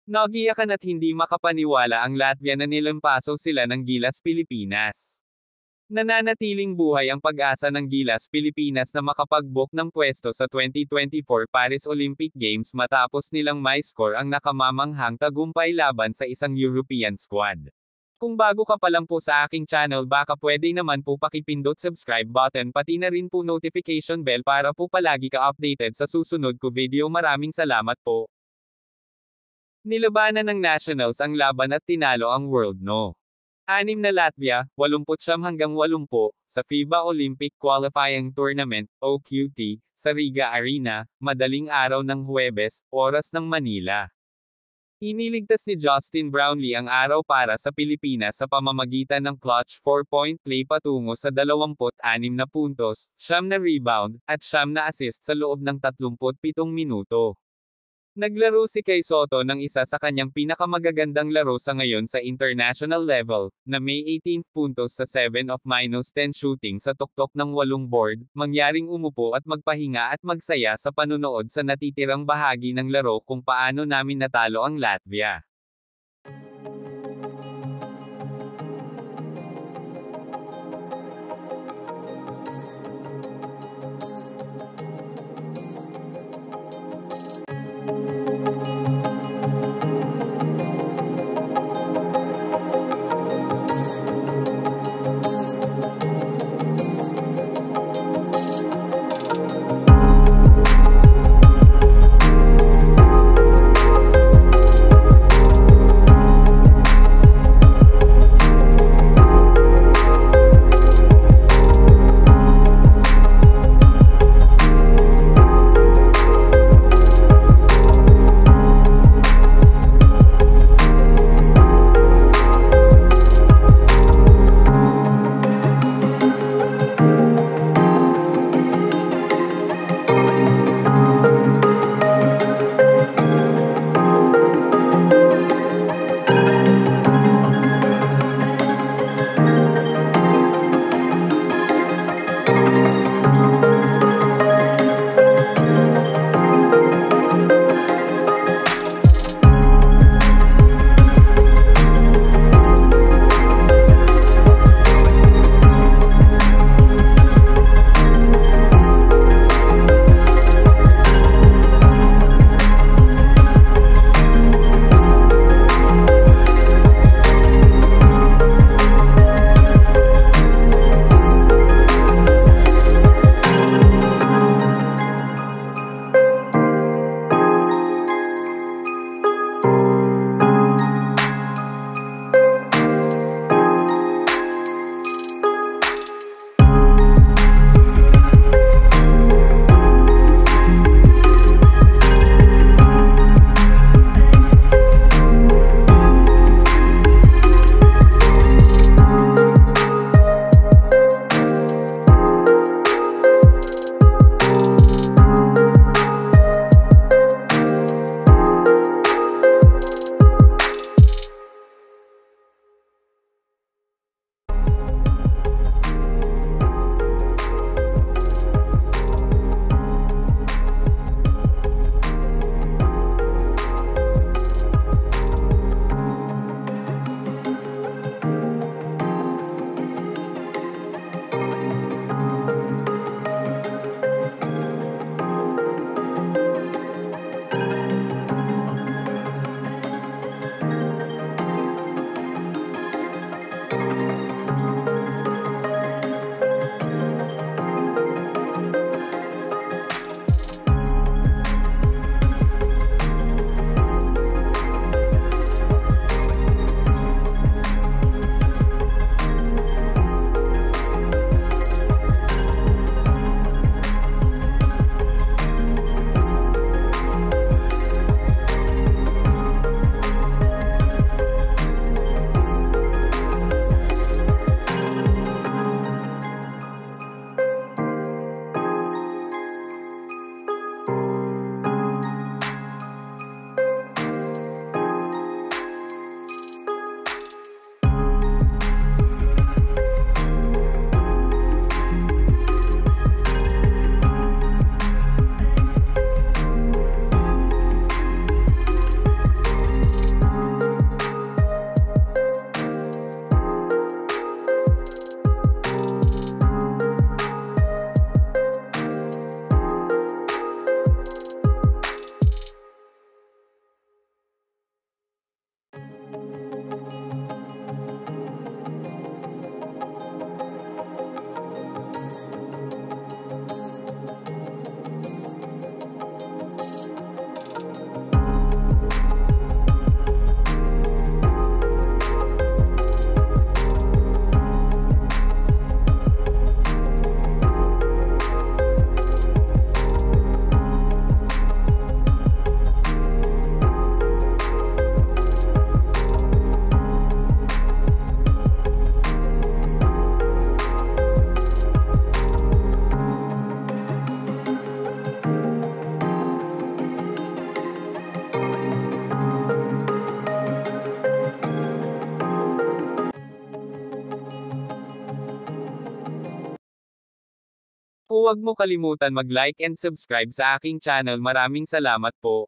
Nagiyakan at hindi makapaniwala ang Latvia na nilampaso sila ng Gilas Pilipinas. Nananatiling buhay ang pag-asa ng Gilas Pilipinas na makapag-book ng pwesto sa 2024 Paris Olympic Games matapos nilang mai-score ang nakamamanghang tagumpay laban sa isang European squad. Kung bago ka pa lang po sa aking channel, baka pwede naman po pakipindot subscribe button pati na rin po notification bell para po palagi ka updated sa susunod ko video. Maraming salamat po. Nilabanan ng Nationals ang laban at tinalo ang World No. 6 na Latvia, 89-80, sa FIBA Olympic Qualifying Tournament, OQT, sa Riga Arena, madaling araw ng Huwebes, oras ng Manila. Iniligtas ni Justin Brownlee ang araw para sa Pilipinas sa pamamagitan ng clutch 4-point play patungo sa 26 na puntos, 9 na rebound, at 9 na assist sa loob ng 37 minuto. Naglaro si Kay Sotto ng isa sa kanyang pinakamagagandang laro sa ngayon sa international level, na may 18 puntos sa 7 of -10 shooting sa tuktok ng 8 board, mangyaring umupo at magpahinga at magsaya sa panunood sa natitirang bahagi ng laro kung paano namin natalo ang Latvia. Huwag mo kalimutan mag-like and subscribe sa aking channel. Maraming salamat po.